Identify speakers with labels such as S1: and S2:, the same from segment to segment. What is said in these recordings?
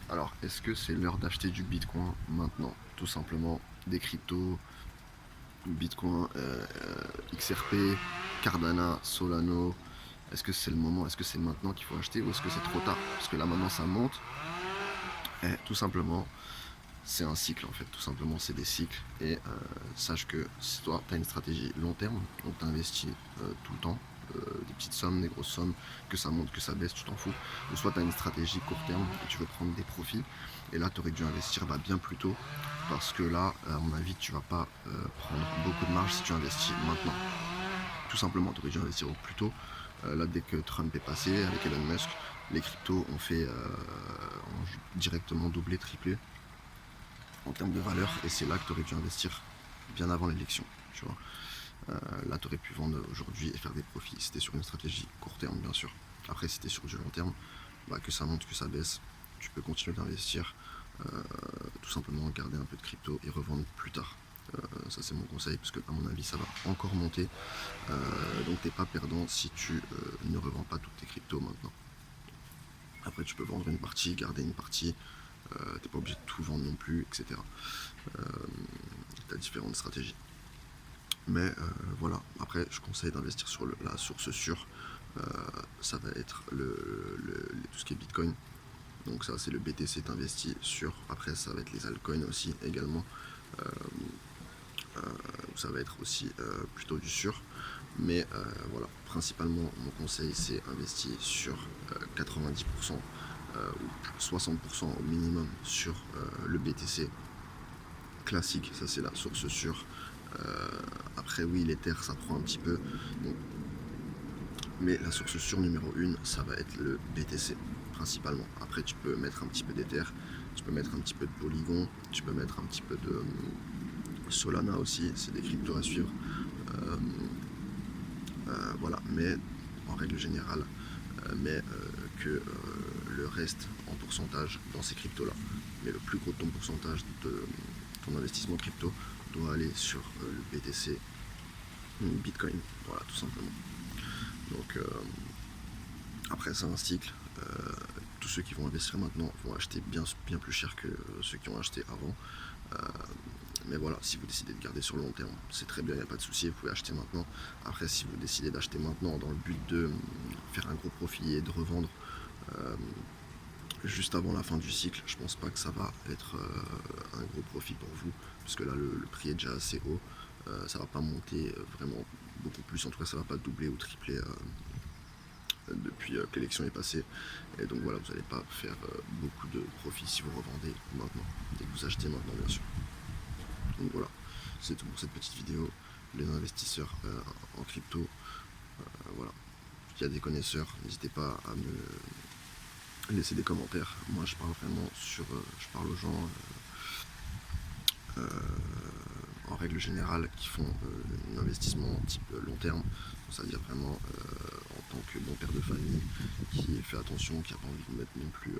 S1: Alors, est-ce que c'est l'heure d'acheter du Bitcoin maintenant? Tout simplement, des cryptos, Bitcoin, XRP, Cardano, Solano. Est-ce que c'est le moment? Est-ce que c'est maintenant qu'il faut acheter ou est-ce que c'est trop tard? Parce que là maintenant ça monte. Et tout simplement, c'est un cycle en fait. Tout simplement, c'est des cycles. Et sache que si toi, tu as une stratégie long terme, donc tu investis tout le temps, des petites sommes, des grosses sommes, que ça monte, que ça baisse, tu t'en fous. Ou soit tu as une stratégie court terme et tu veux prendre des profits. Et là, tu aurais dû investir bien plus tôt. Parce que là, à mon avis, tu vas pas prendre beaucoup de marge si tu investis maintenant. Tout simplement, tu aurais dû investir au plus tôt. Là, dès que Trump est passé avec Elon Musk, les cryptos ont directement doublé, triplé en termes de valeur, et c'est là que tu aurais dû investir bien avant l'élection, tu vois. Là, tu aurais pu vendre aujourd'hui et faire des profits. C'était sur une stratégie court terme, bien sûr. Après, si tu es sur du long terme, que ça monte, que ça baisse, tu peux continuer d'investir, tout simplement garder un peu de crypto et revendre plus tard. Ça, c'est mon conseil, parce que à mon avis, ça va encore monter. Donc, t'es pas perdant si tu ne revends pas toutes tes cryptos maintenant. Après, tu peux vendre une partie, garder une partie. T'es pas obligé de tout vendre non plus, etc. T'as différentes stratégies. Mais voilà, après je conseille d'investir sur la source sûre. Ça va être tout ce qui est Bitcoin. Donc ça c'est le BTC investi sûr. Après ça va être les altcoins aussi également. Euh, ça va être aussi plutôt du sûr. Mais voilà, principalement mon conseil c'est investi sur 90% ou 60% au minimum sur le BTC classique, ça c'est la source sûre. Après oui, l'Ether ça prend un petit peu, donc, mais la source sûre numéro 1 ça va être le BTC principalement. Après tu peux mettre un petit peu d'Ether, tu peux mettre un petit peu de Polygon, tu peux mettre un petit peu de Solana aussi, c'est des cryptos à suivre. Euh, voilà, mais en règle générale, que le reste en pourcentage dans ces cryptos là. Mais le plus gros de ton pourcentage de ton investissement crypto doit aller sur le BTC, Bitcoin, voilà tout simplement. Donc après c'est un cycle. Tous ceux qui vont investir maintenant vont acheter bien plus cher que ceux qui ont acheté avant. Euh, mais voilà, si vous décidez de garder sur le long terme, c'est très bien, il n'y a pas de souci, vous pouvez acheter maintenant. Après, si vous décidez d'acheter maintenant dans le but de faire un gros profit et de revendre juste avant la fin du cycle, je pense pas que ça va être un gros profit pour vous, puisque là le prix est déjà assez haut. Ça va pas monter vraiment beaucoup plus, en tout cas ça va pas doubler ou tripler depuis que l'élection est passée. Et donc voilà, vous n'allez pas faire beaucoup de profit si vous revendez maintenant, et que vous achetez maintenant bien sûr. Donc voilà, c'est tout pour cette petite vidéo. Les investisseurs en crypto, voilà. S'il y a des connaisseurs, n'hésitez pas à me laisser des commentaires. Moi je parle vraiment je parle aux gens en règle générale qui font un investissement type long terme, c'est-à-dire vraiment en tant que bon père de famille qui fait attention, qui n'a pas envie de mettre non plus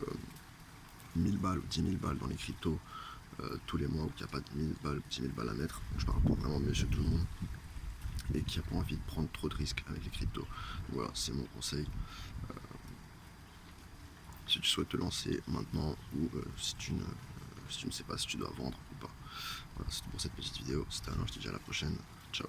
S1: 1000 balles ou 10 000 balles dans les cryptos tous les mois, ou qui n'a pas 10 000 balles, 10 000 balles à mettre. Donc, je parle pour vraiment monsieur tout le monde et qui n'a pas envie de prendre trop de risques avec les cryptos. Donc, voilà, c'est mon conseil. Si tu souhaites te lancer maintenant ou si tu ne sais pas si tu dois vendre ou pas. Voilà, c'est tout pour cette petite vidéo. C'était Alain, je te dis à la prochaine. Ciao.